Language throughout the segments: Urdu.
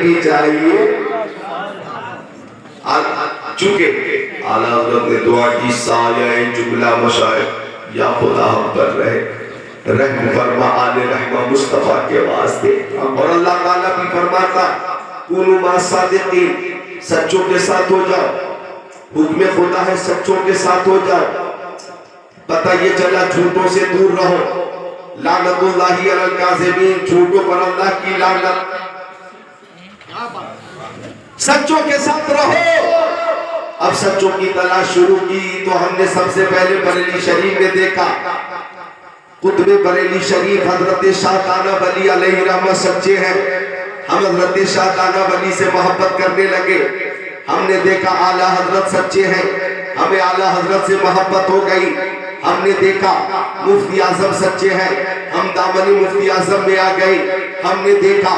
بھی چاہیے. چونکہ اعلیٰ حضرت نے دعا کی سایہ جملہ مشائخ یا خدا ہم پر رہے رحم فرما آل رحمہ مصطفیٰ کے واسطے. اور اللہ تعالیٰ بھی فرماتا کونوا مع الصادقین، سچوں کے ساتھ ہو جاؤ. حکم خدا ہے سچوں کے ساتھ ہو جاؤ. پتہ یہ چلا جھوٹوں سے دور رہو. لعنت اللہ علی الکاذبین، جھوٹوں پر اللہ کی لعنت. سچوں کے ساتھ رہو. اب سچوں کی تلاش شروع کی تو ہم نے سب سے پہلے بریلی شریف میں دیکھا قطب بریلی شریف حضرت شاہ دانا ولی علیہ رحمہ سچے ہیں. ہم حضرت شاہ دانا ولی سے محبت کرنے لگے. ہم نے دیکھا اعلیٰ حضرت سچے ہیں، ہمیں اعلیٰ حضرت سے محبت ہو گئی. ہم نے دیکھا مفتی اعظم سچے ہیں، ہم دامن مفتی اعظم میں آ گئے. ہم نے دیکھا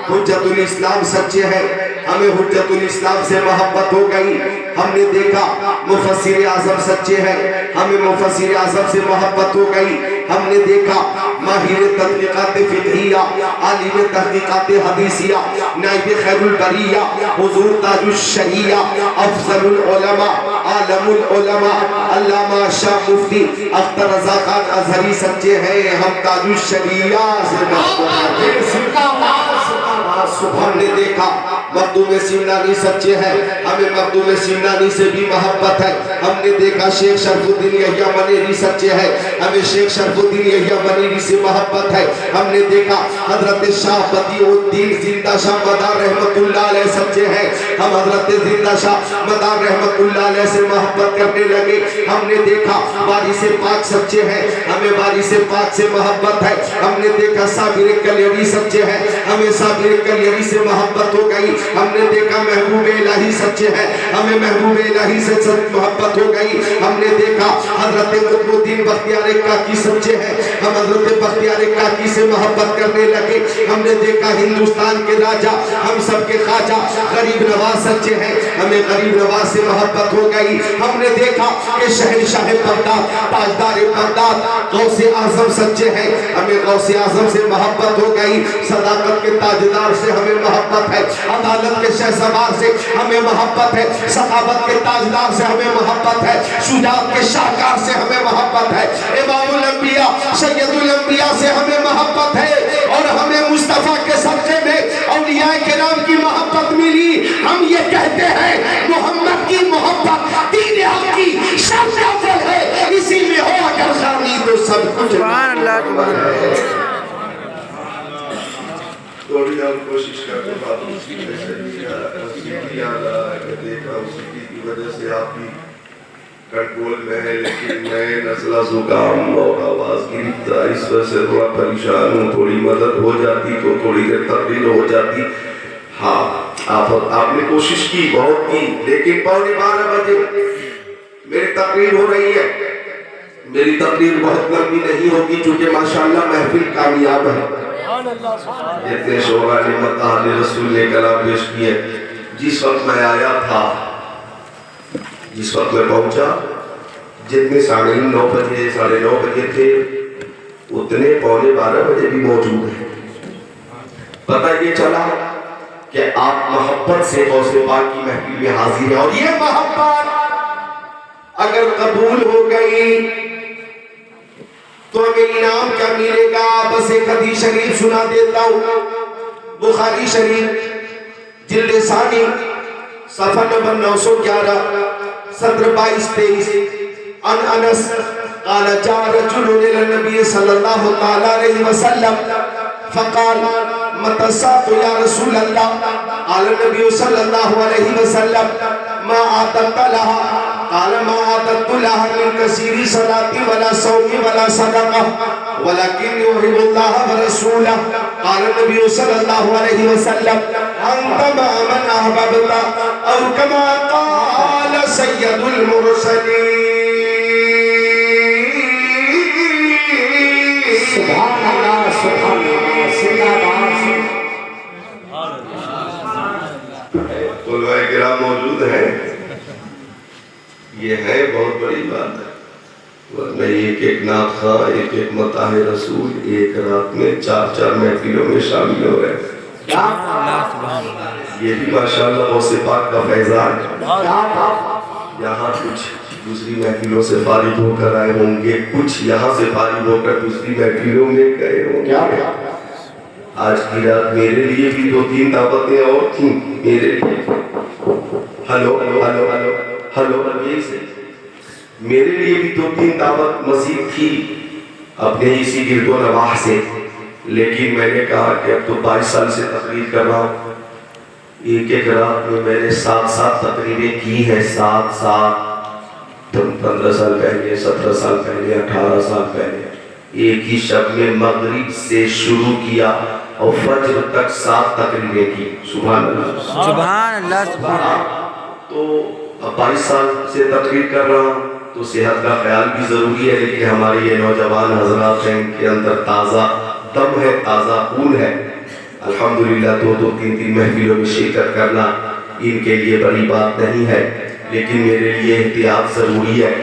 حجت الاسلام سچے ہیں، ہمیں حجت الاسلام سے محبت ہو گئی. ہم نے دیکھا مفسر اعظم سچے ہیں، ہمیں مفسر اعظم سے محبت ہو گئی. ہم نے دیکھا ماہر تحقیقات فقہیہ، عالم تحقیقات حدیثیہ، نائب خیر البریہ، حضور تاج الشریعہ، افضل العلماء، عالم العلماء، علامہ شاہ مفتی اختر رضا خان ازہری سچے ہیں. ہم تاج الشریعہ سے محبت ہیں. ہم نے دیکھا مخدوم سمنانی سچے ہیں، ہمیں مخدوم سمنانی سے بھی محبت ہے. ہم نے دیکھا شیخ شرف الدین یحییٰ منیری سچے ہیں، ہمیں شیخ شرف الدین یحییٰ منیری سے محبت ہے. ہم نے دیکھا حضرت شاہ بدیع الدین زندہ شاہ مدار رحمت اللہ علیہ سچے ہیں، ہم حضرت زندہ شاہ مدار رحمت اللہ علیہ سے محبت کرنے لگے. ہم نے دیکھا وارث پاک سچے ہیں، ہمیں وارث پاک سے محبت ہے. ہم نے دیکھا صابر کلیری سچے ہیں، ہمیں صابر کلیری سے محبت ہو گئی. ہم نے دیکھا محبوب الہی سچے ہیں، ہمیں محبوب الہی سے محبت ہو گئی. ہم نے دیکھا حضرت قطب الدین بختیار کاکی سچے ہیں، ہم حضرت بختیار کاکی سے محبت کرنے لگے. ہم نے دیکھا ہندوستان کے راجہ، ہم سب کے خواجہ غریب نواز سچے ہیں، ہمیں غریب نواز سے محبت ہو گئی. ہم نے دیکھا کہ شہنشاہ بغداد، تاجدار بغداد، غوث اعظم سچے ہیں، ہمیں غوث اعظم سے محبت ہو گئی. صداقت کے تاجدار سے ہمیں محبت ہے، عدالت کے شہسوار سے ہمیں محبت ہے، سخاوت کے تاجدار سے ہمیں محبت ہے، شجاعت کے شاہکار سے ہمیں محبت ہے، امام الانبیاء سید الانبیاء سے ہمیں محبت ہے. اور ہمیں مصطفیٰ کے صدقے میں اولیاء کرام کی محبت ملی. ہم یہ کہتے ہیں محمد کی محبت دین حق کی سب سے افضل ہے، اسی میں ہو اگر خانی تو سب کچھ. سبحان اللہ سبحان اللہ. تھوڑی اور کوشش کرنے باتوں کی دیکھا اسی کی وجہ سے آپ کی کنٹرول میں ہے، لیکن میں نزلہ زکام اور آواز گرتا اس وجہ سے تھوڑا پریشان ہوں. تھوڑی مدد ہو جاتی تو تھوڑی دیر تبدیل ہو جاتی. ہاں آپ نے کوشش کی، بہت کی، لیکن 12:15 بجے میری تقریر ہو رہی ہے. میری تقریر بہت لمبی نہیں ہوگی چونکہ ماشاءاللہ محفل کامیاب ہے. جتنے شعراء نے مداح رسول نے کلام پیش کیے. جس وقت میں آیا تھا، جس وقت میں پہنچا، جتنے 9:30 بجے 9:30 بجے تھے اتنے 11:15 بجے بھی موجود ہیں. پتہ یہ چلا کہ آپ محبت سے غوث پاک کی محفل میں حاضر ہیں. اور یہ محبت اگر قبول ہو گئی تو ہمیں انعام کیا ملے گا؟ بس ایک حدیث شریف سنا دیتا ہوں. بخاری شریف جلد ثانی صفحہ نمبر 911 صدر 22-23. ان انس قال جاء رجل الى النبي صلى الله عليه وسلم فقال متى الساعة يا رسول الله؟ قال النبي صلى الله عليه وسلم ما أعددت لها؟ قال ما أعددت لها من كثير صلاة ولا صوم ولا صدقة ولكن يحب الله ورسوله. قال النبي صلى الله عليه وسلم أنت مع من أحببت أو كما قال سيد المرسلين. سبحان اللہ سبحان اللہ. علماء کرام موجود ہیں، یہ ہے بہت بڑی بات ہے. ورنہ ایک نعت خواں، ایک مداح رسول ایک رات میں 4 محفلوں میں شامل ہو رہے ہیں. یہ بھی ماشاءاللہ غوث پاک کا فیضان ہے۔ یہاں کچھ دوسری محفلوں سے فارغ ہو کر آئے ہوں گے، کچھ یہاں سے فارغ ہو کر دوسری محفلوں میں گئے ہوں گے۔ آج کی رات میرے لیے بھی 2-3 دعوتیں اور تھیں میرے لیے۔ Hello hello hello hello hello یہی سے میرے لیے بھی 2-3 دعوت مزید تھی اپنے اسی گرد و نواح سے، لیکن میں نے کہا کہ اب تو 22 سال سے تقریر کر رہا ہوں، ایک رات میں میں نے 7 تقریریں کی ہیں، 7 15 سال پہلے، 17 سال پہلے، 18 سال پہلے، ایک ہی شب میں مغرب سے شروع کیا اور فجر تک 7 تقریریں کی۔ سبحان اللہ سبحان اللہ سبحان اللہ۔ تو اب 22 سال سے تقریر کر رہا ہوں تو صحت کا خیال بھی ضروری ہے، لیکن ہمارے یہ نوجوان حضرات ہیں، ان کے اندر تازہ دم ہے، تازہ خون ہے۔ الحمدللہ 2-3 محفلوں میں شرکت کرنا ان کے لیے بڑی بات نہیں ہے، لیکن میرے لیے احتیاط ضروری ہے۔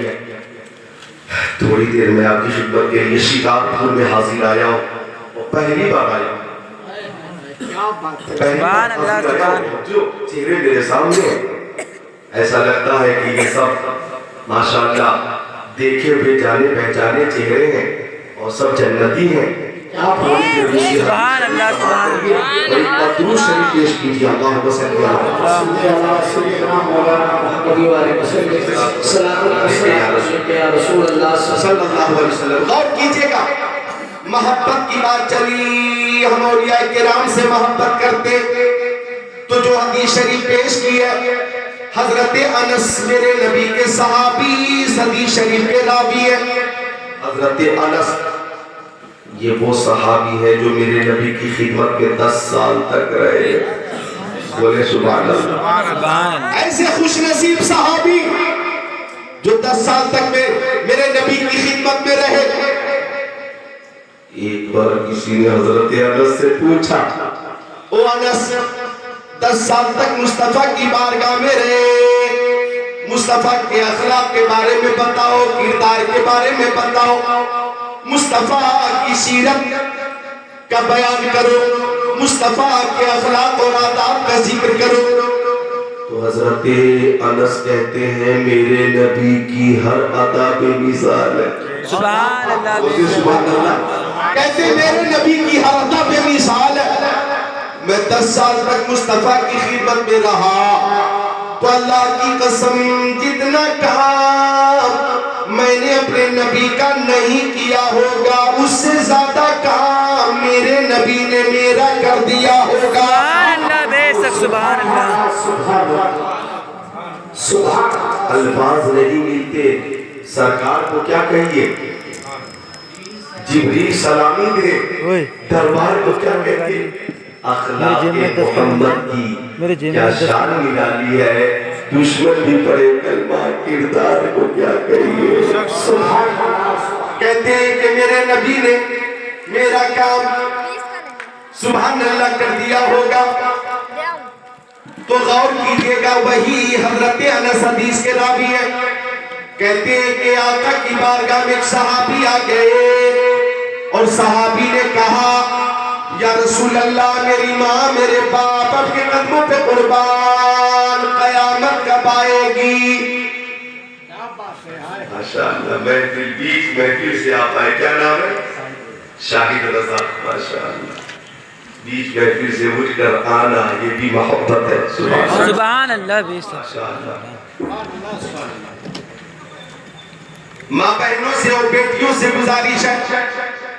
تھوڑی دیر میں آپ کی خدمت کے لیے شکارپور میں حاضر آیا ہوں اور پہلی بار آیا ہوں۔ سبحان اللہ سبحان اللہ۔ جو چہرے میرے سامنے ایسا لگتا ہے کہ یہ سب ماشاءاللہ دیکھے ہوئے جانے پہچانے چہرے ہیں اور سب جنتی ہیں۔ سبحان اللہ سبحان اللہ۔ اور ایک بار درود شریف پیش کیجیے، اللہم صلی علی صلی اللہ علیہ وسلم۔ غور کیجئے گا، محبت کی بات چلی، ہم اولیاء کرام سے محبت کرتے تو جو حدیث شریف پیش کی ہے حضرت انس میرے نبی کے صحابی، حدیث شریف کے راوی ہے حضرت انس۔ یہ وہ صحابی ہے جو میرے نبی کی خدمت میں 10 سال تک رہے، بولے سبحان اللہ۔ ایسے خوش نصیب صحابی جو 10 سال تک میرے نبی کی خدمت میں رہے۔ ایک بار کسی نے حضرت انس سے پوچھا، او انس 10 سال تک مصطفیٰ کی بارگاہ میں رہے، مصطفیٰ کے اخلاق کے بارے میں بتاؤ، کردار کے بارے میں بتاؤ، مصطفیٰ کی سیرت کا بیان کرو، مصطفیٰ کے اخلاق اور آداب کا ذکر کرو۔ تو حضرت انس کہتے ہیں میرے نبی کی ہر ادا بے مثال ہے۔ سبحان اللہ سبحان اللہ۔ کہتے ہیں میرے نبی کی ہر ادا بے مثال ہے۔ میں 10 سال تک مصطفیٰ کی خدمت میں رہا تو اللہ کی قسم جتنا کام میں نے اپنے نبی کا نہیں کیا ہوگا اس سے زیادہ کام میرے نبی نے میرا کر دیا ہوگا۔ سبحان اللہ بے شک سبحان اللہ۔ الفاظ نہیں ملتے، سرکار کو کیا کہیے؟ جبریل سلامی دے، دربار کو کیا کہتے؟ اخلاق محمد کی کیا شان نرالی ہے، دشمن بھی پڑے کلمہ، کردار کو کیا کہیے؟ کہتے ہیں کہ میرے نبی نے میرا کام سبحان اللہ کر دیا ہوگا۔ تو غور کیجئے گا، وہی حضرت انس حدیث کے راوی ہیں، کہتے ہیں کہ آقا کی بارگاہ میں ایک صحابی آ گئے اور صحابی نے کہا یا رسول اللہ میری ماں میرے باپ آپ کے قدموں پہ قربان، قیامت کب آئے گی؟ ماشاءاللہ محفل بیچ محفل سے آپ آئے، کیا نام ہے؟ شاہد رضا، ماشاءاللہ بیچ محفل سے اٹھ کر آنا یہ بھی محبت ہے۔ سبحان اللہ بے شک۔ ماں بہنوں سے اور بیٹیوں سے گزارش ہے،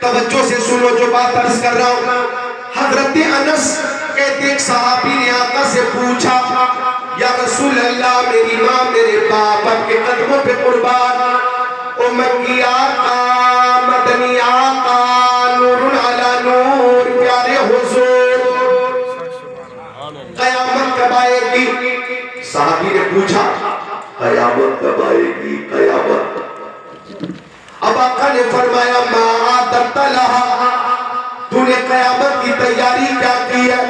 توجہ سے سنو جو بات عرض کر رہا ہوں۔ حضرت انس کہتے ایک صحابی نے آقا سے پوچھا یا رسول اللہ میری ماں میرے باپ آپ کے قدموں پہ قربان، او مکی آقا مدنی آقا نور علی نور پیارے حضور قیامت کب آئے گی؟ صحابی نے پوچھا قیامت کب آئے گی؟ قیامت۔ اب آقا نے فرمایا ما عادت لہا، تو نے قیامت کی تیاری کیا کی ہے؟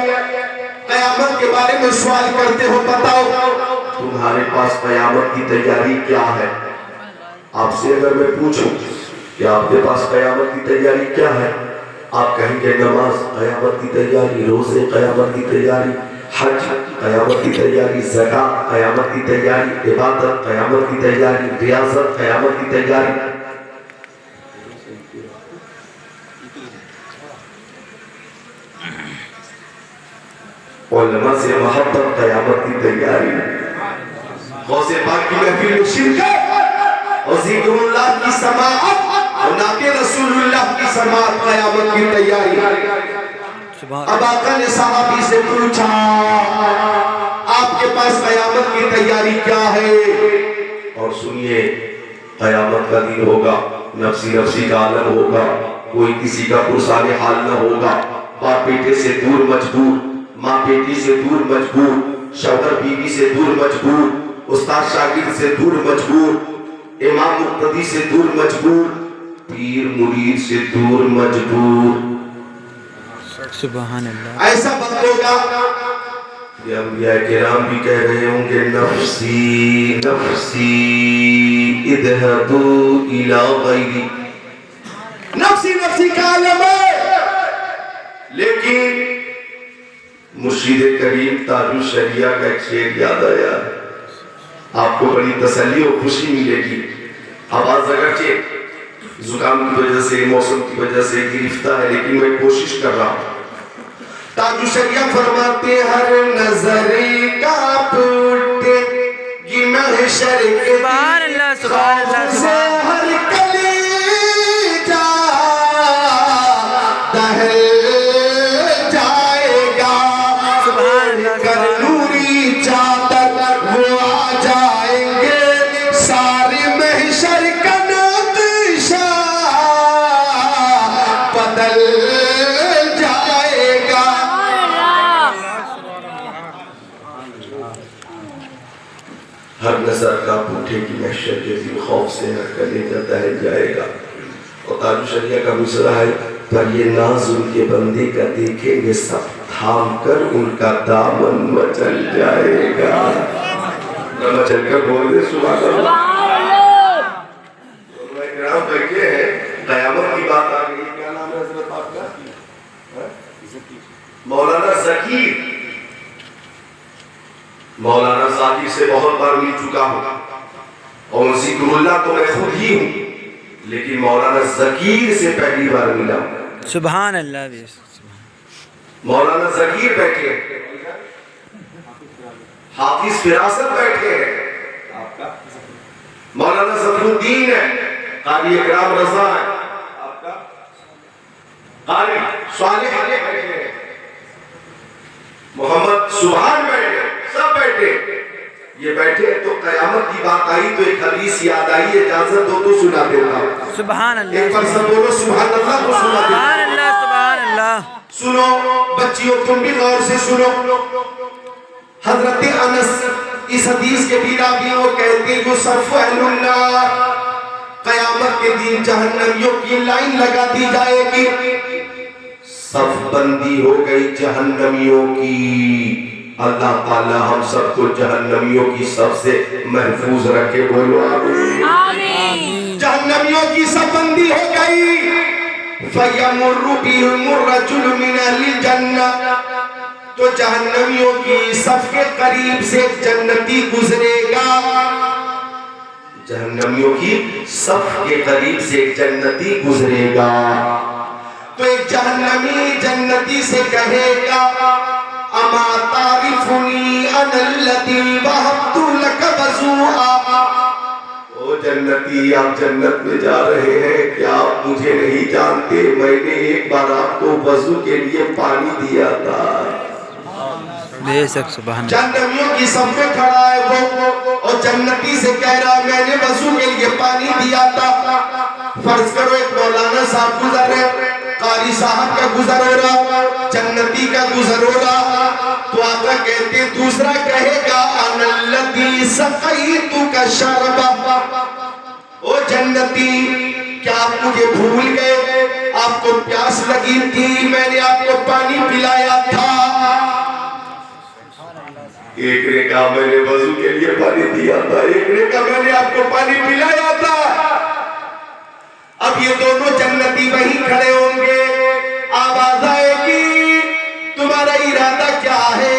قیامت کے بارے میں سوال کرتے ہو، بتاؤ تمہارے پاس قیامت کی تیاری کیا ہے؟ آپ سے اگر میں پوچھوں کہ آپ کے پاس قیامت کی تیاری کیا ہے، آپ کہیں گے نماز قیامت کی تیاری، روزے قیامت کی تیاری، حج قیامت کی تیاری، زکات قیامت کی تیاری، عبادت قیامت کی تیاری، ریاضت قیامت کی تیاری، علماء سے محبت قیامت کی تیاری، غوث پاک کی محفل میں شرکت اور ذکر اللہ کی سماعت اور نعت رسول اللہ کی سماعت قیامت کی تیاری۔ اب آقا نے صحابی سے پوچھا آپ کے پاس قیامت کی تیاری کیا ہے؟ اور سنیے قیامت کا دن ہوگا، نفسی نفسی کا عالم ہوگا، کوئی کسی کا پرسان حال نہ ہوگا، باپ بیٹے سے دور مجبور، ماں بیٹی سے دور مجبور، شوہر بیوی سے دور مجبور، استاد شاگرد سے دور مجبور، امام مقتدی سے دور مجبور، پیر مرید سے دور مجبور۔ سبحان اللہ۔ ایسا وقت ہوگا کہ انبیاء کرام بھی کہہ رہے ہوں گے نفسی نفسی اذهبوا الی غیری، نفسی نفسی کا عالم ہے۔ لیکن مرشد کریم تاج الشریعہ کا ایک شعر یاد آیا، آپ کو بڑی تسلی اور خوشی ملے گی۔ آواز اگرچہ زکام کی وجہ سے، موسم کی وجہ سے گرفتہ ہے، لیکن میں کوشش کر رہا ہوں۔ تاج الشریعہ فرماتے ہر نظر کا پھوٹے گی محشر کے سبحان اللہ سبحان اللہ سے سبحان اللہ۔ ہر کلیجہ دہل جائے گا، سبحان اللہ کر سبحان اللہ۔ نوری چادر وہ آ جائیں گے، سارے محشر کا نقشہ بدل جائے گا۔ ہر نظر کا پوٹھے کی محشر کے دن خوف سے ہر کلیجہ دہل جائے گا۔ اور تاج الشریعہ کا مصرع ہے، پر یہ ناز ان کے بندے کا دیکھیں گے سب، تھام کر ان کا دامن مچل جائے گا۔ مچل کر بول دے سبحان اللہ۔ علماء کرام بیٹھے ہیں، قیامت کی بات آ گئی، کیا نام ہے حضرت آپ کا؟ مولانا ذکیر۔ مولانا ذکیر سے بہت بار مل چکا ہوں، اور ذکر اللہ تو میں خود ہی ہوں، لیکن مولانا ذکیر سے پہلی بار ملا ہوں۔ سبحان اللہ۔ مولانا ذکیر بیٹھے ہیں، حافظ فراست بیٹھے ہیں، مولانا ظفر الدین ہے، قاری اکرام رضا ہے، قاری صالح بیٹھے ہیں، محمد سبحان بیٹھے ہیں، سب بیٹھے ہیں۔ یہ بیٹھے تو قیامت کی بات آئی تو ایک حدیث یاد آئی، اجازت ہو تو سنا دیتا ہوں۔ سبحان ایک اللہ بار سب بولو سبحان اللہ تو سنا دیتا سبحان ہوں۔ اللہ سبحان اللہ۔ سنو بچیوں، تم بھی غور سے سنو۔ حضرت انس اس حدیث کے بھی راوی، وہ کہتے ہیں یصف اہل النار، قیامت کے دن جہنمیوں کی لائن لگا دی جائے گی، صف بندی ہو گئی جہنمیوں کی۔ اللہ تعالی ہم سب کو جہنمیوں کی صف سے محفوظ رکھے، بولو آمین۔ جہنمیوں کی صف بندی ہو گئی، فَيَمُرُّ بِهِمُ الرَّجُلُ مِنْ أَهْلِ الْجَنَّةِ، تو جہنمیوں کی صف کے قریب سے ایک جنتی گزرے گا، جہنمیوں کی صف کے قریب سے ایک جنتی گزرے گا، تو ایک جہنمی جنتی سے کہے گا اما تعرفنی انا الذی وهبت لک وضوءا، او جنتی آپ جنت میں جا رہے ہیں، کیا آپ مجھے نہیں جانتے؟ میں نے ایک بار آپ کو وضو کے لیے پانی دیا تھا۔ بے شک سبحان اللہ۔ جہنمیوں کی صف میں کھڑا ہے وہ، اور جنتی سے کہہ رہا میں نے وضو کے لیے پانی دیا تھا۔ فرض کرو ایک مولانا صاحب گزر رہے، قاری صاحب کا گزر ہو رہا، جنتی کا گزر ہو رہا، تو آقا کہتے دوسرا کہے گا انا الذی سقیتک شربا، او جنتی کیا آپ مجھے بھول گئے؟ آپ کو پیاس لگی تھی، میں نے آپ کو پانی پلایا تھا۔ ایک نے کہا میں نے وضو کے لیے پانی دیا تھا، ایک نے کہا میں نے آپ کو پانی پلایا تھا۔ اب یہ دونوں جنتی وہیں کھڑے ہوں گے، آواز آئے گی تمہارا ارادہ کیا ہے؟